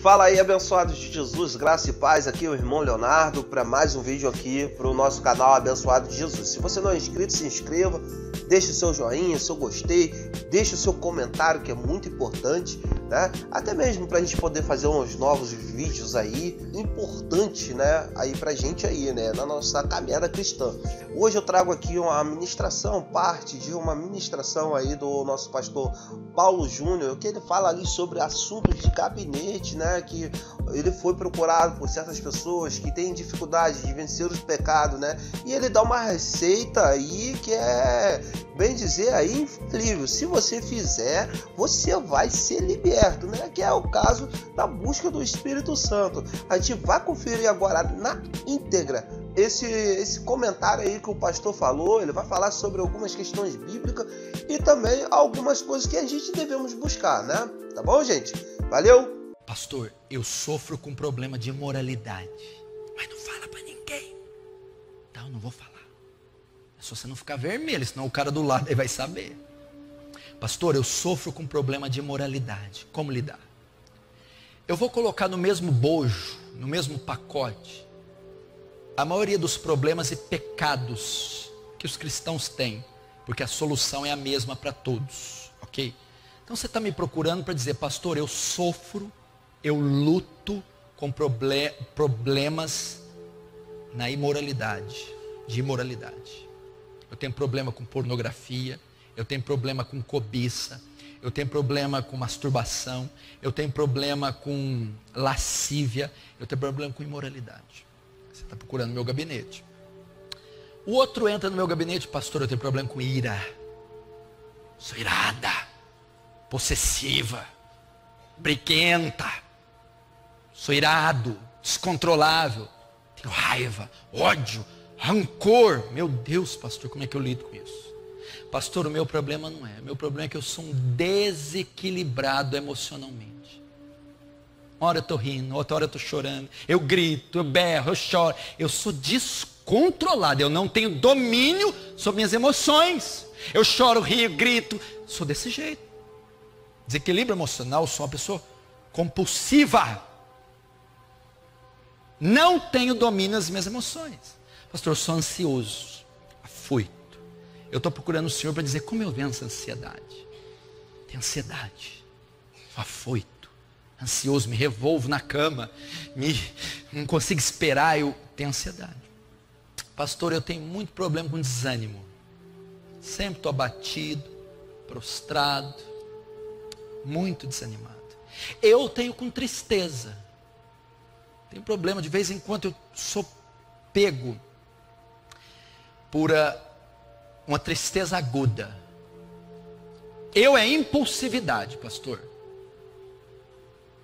Fala aí, abençoados de Jesus, graça e paz, aqui é o irmão Leonardo para mais um vídeo aqui para o nosso canal Abençoado de Jesus. Se você não é inscrito, se inscreva, deixe o seu joinha, seu gostei, deixe o seu comentário, que é muito importante, né? Até mesmo para a gente poder fazer uns novos vídeos aí, importante, né? Aí pra gente aí, né? Na nossa caminhada cristã. Hoje eu trago aqui uma ministração, parte de uma ministração aí do nosso pastor Paulo Júnior, que ele fala ali sobre assuntos de gabinete, né? Que ele foi procurado por certas pessoas que têm dificuldade de vencer os pecados, né? E ele dá uma receita aí que é, bem dizer, aí infalível. Se você fizer, você vai ser liberto, né? Que é o caso da busca do Espírito Santo. A gente vai conferir agora na íntegra esse comentário aí que o pastor falou. Ele vai falar sobre algumas questões bíblicas e também algumas coisas que a gente devemos buscar, né? Tá bom, gente? Valeu! Pastor, eu sofro com problema de imoralidade, mas não fala pra ninguém. Então, não vou falar. É só você não ficar vermelho, senão o cara do lado aí vai saber. Pastor, eu sofro com problema de imoralidade. Como lidar? Eu vou colocar no mesmo bojo, no mesmo pacote, a maioria dos problemas e pecados que os cristãos têm, porque a solução é a mesma para todos, ok? Então você está me procurando para dizer, pastor, eu sofro, eu luto com problemas na imoralidade, de imoralidade. Eu tenho problema com pornografia, eu tenho problema com cobiça, eu tenho problema com masturbação, eu tenho problema com lascívia, eu tenho problema com imoralidade. Você está procurando no meu gabinete. O outro entra no meu gabinete, pastor, eu tenho problema com ira. Sou irada, possessiva, briguenta. Sou irado, descontrolável. Tenho raiva, ódio, rancor. Meu Deus, pastor, como é que eu lido com isso? Pastor, o meu problema não é. O meu problema é que eu sou um desequilibrado emocionalmente. Uma hora eu estou rindo, outra hora eu estou chorando. Eu grito, eu berro, eu choro. Eu sou descontrolado. Eu não tenho domínio sobre minhas emoções. Eu choro, rio, grito. Sou desse jeito. Desequilíbrio emocional, sou uma pessoa compulsiva. Não tenho domínio das minhas emoções. Pastor, eu sou ansioso, afoito. Eu estou procurando o Senhor para dizer como eu venço a ansiedade. Tenho ansiedade, sou afoito, ansioso, me revolvo na cama, não consigo esperar, eu tenho ansiedade. Pastor, eu tenho muito problema com desânimo. Sempre estou abatido, prostrado, muito desanimado. Eu tenho com tristeza. Tenho problema, de vez em quando eu sou pego por uma tristeza aguda. Eu é impulsividade, pastor.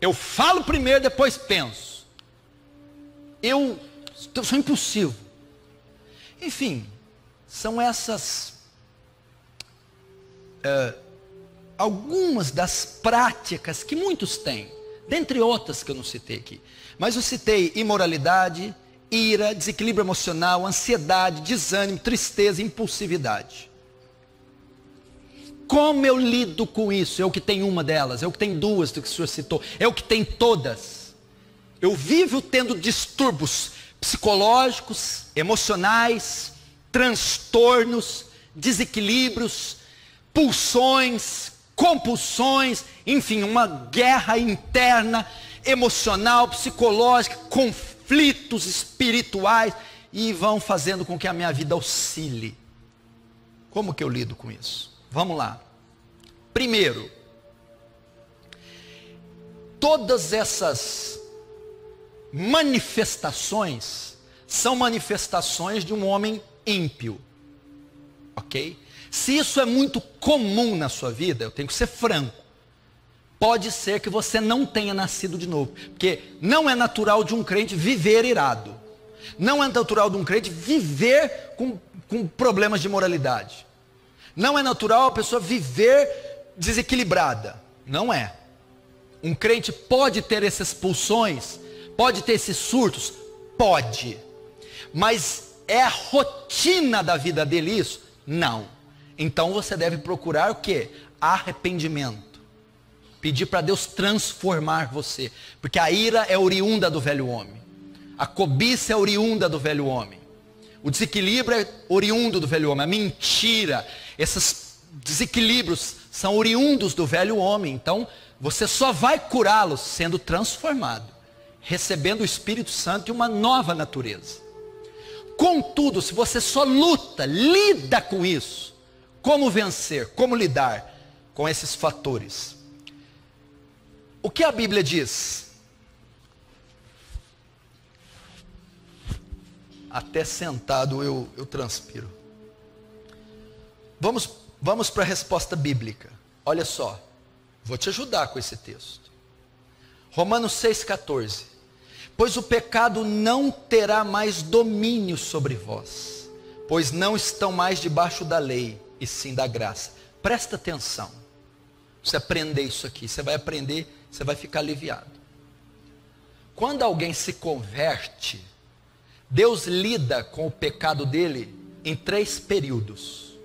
Eu falo primeiro, depois penso. Eu sou impulsivo. Enfim, são essas algumas das práticas que muitos têm, dentre outras que eu não citei aqui. Mas eu citei imoralidade, ira, desequilíbrio emocional, ansiedade, desânimo, tristeza, impulsividade. Como eu lido com isso? Eu que tenho uma delas, eu que tenho duas do que o senhor citou, eu que tenho todas. Eu vivo tendo distúrbios psicológicos, emocionais, transtornos, desequilíbrios, pulsões, compulsões, enfim, uma guerra interna, emocional, psicológica, conflitos espirituais, e vão fazendo com que a minha vida oscile. Como que eu lido com isso? Vamos lá. Primeiro, todas essas manifestações são manifestações de um homem ímpio, ok? Se isso é muito comum na sua vida, eu tenho que ser franco. Pode ser que você não tenha nascido de novo, porque não é natural de um crente viver irado. Não é natural de um crente viver com problemas de moralidade. Não é natural a pessoa viver desequilibrada. Não é. Um crente pode ter essas pulsões, pode ter esses surtos, pode. Mas é a rotina da vida dele isso? Não. Então você deve procurar o quê? Arrependimento. Pedir para Deus transformar você. Porque a ira é oriunda do velho homem. A cobiça é oriunda do velho homem. O desequilíbrio é oriundo do velho homem. A mentira, esses desequilíbrios são oriundos do velho homem. Então, você só vai curá-los sendo transformado, recebendo o Espírito Santo e uma nova natureza. Contudo, se você só lida com isso, como vencer, como lidar com esses fatores? O que a Bíblia diz? Até sentado eu transpiro. Vamos para a resposta bíblica. Olha só, vou te ajudar com esse texto. Romanos 6,14. Pois o pecado não terá mais domínio sobre vós, pois não estão mais debaixo da lei, e sim da graça. Presta atenção. Você aprender isso aqui, você vai aprender, você vai ficar aliviado. Quando alguém se converte, Deus lida com o pecado dele em 3 períodos.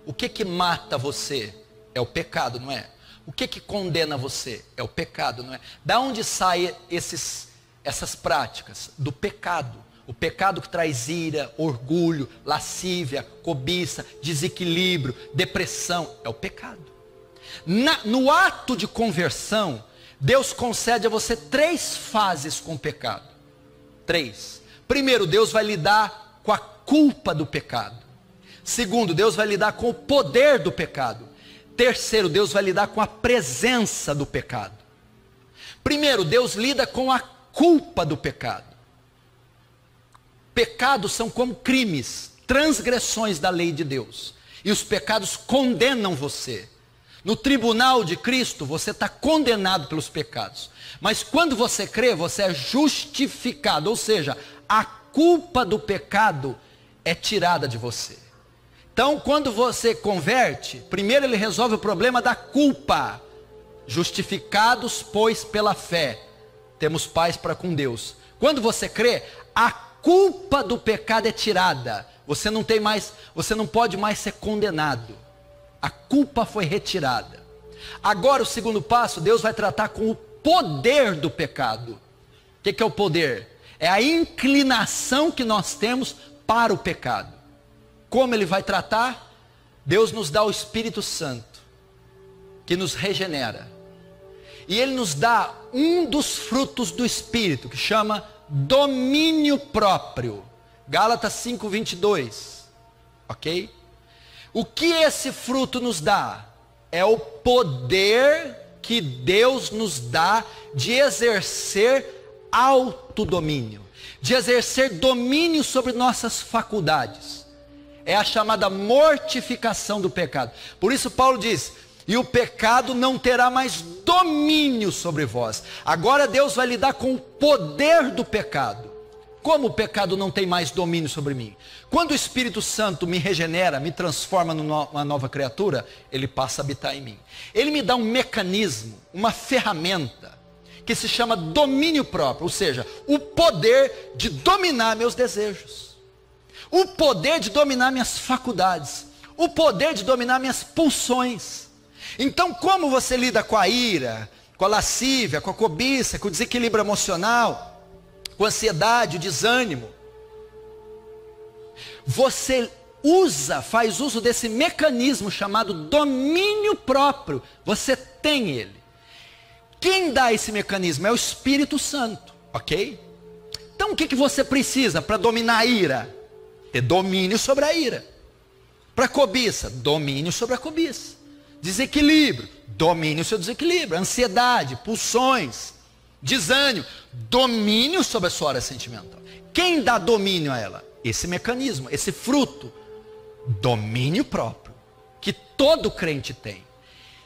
O que mata você? É o pecado, não é? O que condena você? É o pecado, não é? Da onde saem essas práticas? Do pecado. O pecado que traz ira, orgulho, lascívia, cobiça, desequilíbrio, depressão. É o pecado. No ato de conversão, Deus concede a você 3 fases com o pecado. 3. Primeiro, Deus vai lidar com a culpa do pecado. Segundo, Deus vai lidar com o poder do pecado. Terceiro, Deus vai lidar com a presença do pecado. Primeiro, Deus lida com a culpa do pecado. Pecados são como crimes, transgressões da lei de Deus. E os pecados condenam você. No tribunal de Cristo, você está condenado pelos pecados. Mas quando você crê, você é justificado. Ou seja, a culpa do pecado é tirada de você. Então, quando você converte, primeiro ele resolve o problema da culpa. Justificados, pois, pela fé, temos paz para com Deus. Quando você crê, a culpa do pecado é tirada. Você não pode mais ser condenado. A culpa foi retirada. Agora o segundo passo, Deus vai tratar com o poder do pecado. O que é o poder? É a inclinação que nós temos para o pecado. Como ele vai tratar? Deus nos dá o Espírito Santo, que nos regenera. E ele nos dá um dos frutos do Espírito, que chama domínio próprio. Gálatas 5:22. Ok? O que esse fruto nos dá? É o poder que Deus nos dá de exercer autodomínio, de exercer domínio sobre nossas faculdades. É a chamada mortificação do pecado. Por isso Paulo diz, e o pecado não terá mais domínio sobre vós. Agora Deus vai lidar com o poder do pecado. Como o pecado não tem mais domínio sobre mim? Quando o Espírito Santo me regenera, me transforma numa nova criatura, ele passa a habitar em mim. Ele me dá um mecanismo, uma ferramenta, que se chama domínio próprio, ou seja, o poder de dominar meus desejos, o poder de dominar minhas faculdades, o poder de dominar minhas pulsões. Então, como você lida com a ira, com a lascívia, com a cobiça, com o desequilíbrio emocional, com a ansiedade, o desânimo? Você faz uso desse mecanismo chamado domínio próprio. Você tem ele. Quem dá esse mecanismo é o Espírito Santo, ok? Então o que você precisa para dominar a ira? Ter domínio sobre a ira. Para a cobiça, domínio sobre a cobiça. Desequilíbrio, domínio sobre o desequilíbrio. Ansiedade, pulsões, desânimo, domínio sobre a sua área sentimental. Quem dá domínio a ela? Esse mecanismo, esse fruto, domínio próprio, que todo crente tem.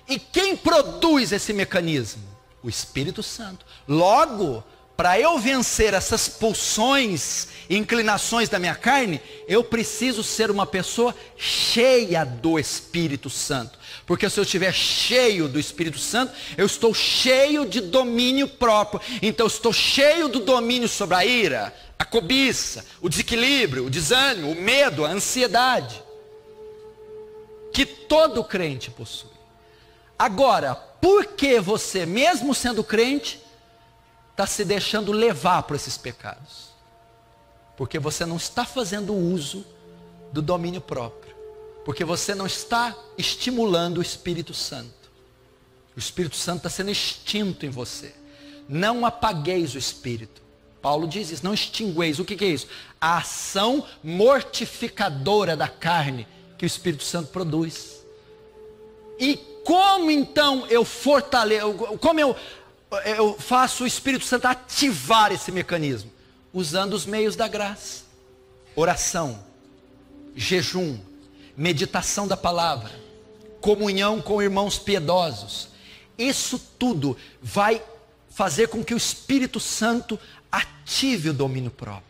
E quem produz esse mecanismo? O Espírito Santo. Logo, para eu vencer essas pulsões e inclinações da minha carne, eu preciso ser uma pessoa cheia do Espírito Santo. Porque se eu estiver cheio do Espírito Santo, eu estou cheio de domínio próprio. Então eu estou cheio do domínio sobre a ira, a cobiça, o desequilíbrio, o desânimo, o medo, a ansiedade, que todo crente possui. Agora, por que você, mesmo sendo crente, está se deixando levar por esses pecados? Porque você não está fazendo uso do domínio próprio. Porque você não está estimulando o Espírito Santo. O Espírito Santo está sendo extinto em você. Não apagueis o Espírito. Paulo diz isso, não extingueis. O que é isso? A ação mortificadora da carne que o Espírito Santo produz. E como então eu fortaleço, como eu faço o Espírito Santo ativar esse mecanismo? Usando os meios da graça. Oração, jejum, meditação da palavra, comunhão com irmãos piedosos. Isso tudo vai fazer com que o Espírito Santo ative o domínio próprio.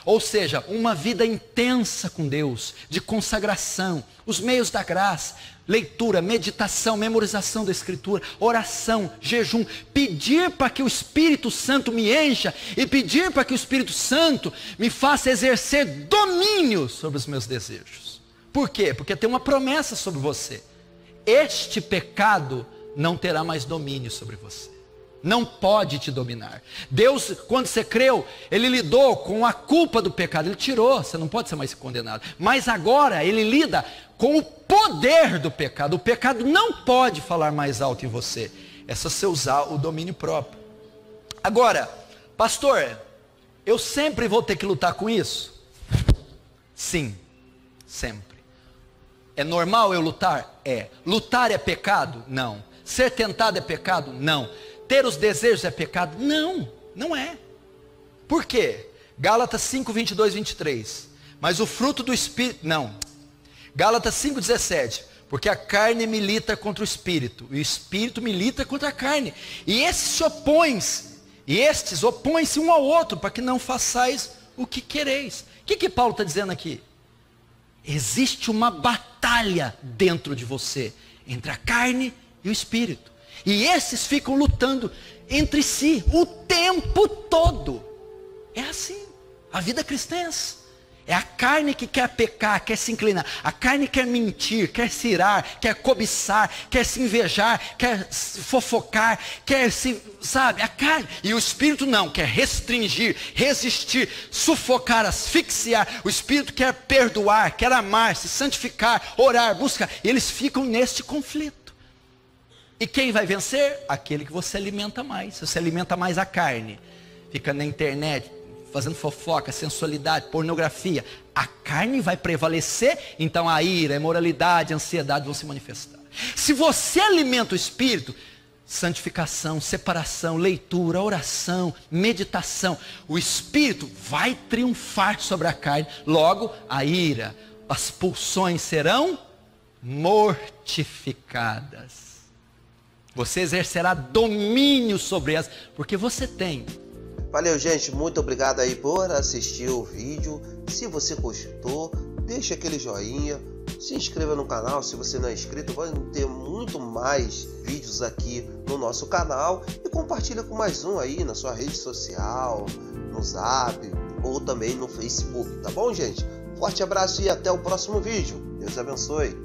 Ou seja, uma vida intensa com Deus, de consagração, os meios da graça, leitura, meditação, memorização da Escritura, oração, jejum, pedir para que o Espírito Santo me encha e pedir para que o Espírito Santo me faça exercer domínio sobre os meus desejos. Por quê? Porque tem uma promessa sobre você. Este pecado não terá mais domínio sobre você. Não pode te dominar. Deus, quando você creu, Ele lidou com a culpa do pecado. Ele tirou, você não pode ser mais condenado. Mas agora Ele lida com o poder do pecado. O pecado não pode falar mais alto em você. É só você usar o domínio próprio. Agora, pastor, eu sempre vou ter que lutar com isso? Sim, sempre. É normal eu lutar? É. Lutar é pecado? Não. Ser tentado é pecado? Não. Ter os desejos é pecado? Não, não é. Por quê? Gálatas 5, 22, 23. Mas o fruto do Espírito, não. Gálatas 5, 17. Porque a carne milita contra o Espírito, e o Espírito milita contra a carne. E estes opõem-se um ao outro, para que não façais o que quereis. O que Paulo está dizendo aqui? Existe uma batalha dentro de você, entre a carne e o Espírito. E esses ficam lutando entre si o tempo todo. É assim. A vida cristã é assim. É a carne que quer pecar, quer se inclinar. A carne quer mentir, quer se irar, quer cobiçar, quer se invejar, quer fofocar, quer se, sabe, a carne. E o Espírito não, quer restringir, resistir, sufocar, asfixiar. O Espírito quer perdoar, quer amar, se santificar, orar, buscar. E eles ficam neste conflito. E quem vai vencer? Aquele que você alimenta mais. Se você alimenta mais a carne, fica na internet, fazendo fofoca, sensualidade, pornografia, a carne vai prevalecer, então a ira, a imoralidade, a ansiedade vão se manifestar. Se você alimenta o Espírito, santificação, separação, leitura, oração, meditação, o Espírito vai triunfar sobre a carne, logo a ira, as pulsões serão mortificadas. Você exercerá domínio sobre elas, porque você tem. Valeu, gente. Muito obrigado aí por assistir o vídeo. Se você gostou, deixa aquele joinha. Se inscreva no canal se você não é inscrito. Vai ter muito mais vídeos aqui no nosso canal. E compartilha com mais um aí na sua rede social, no Zap ou também no Facebook. Tá bom, gente? Forte abraço e até o próximo vídeo. Deus abençoe.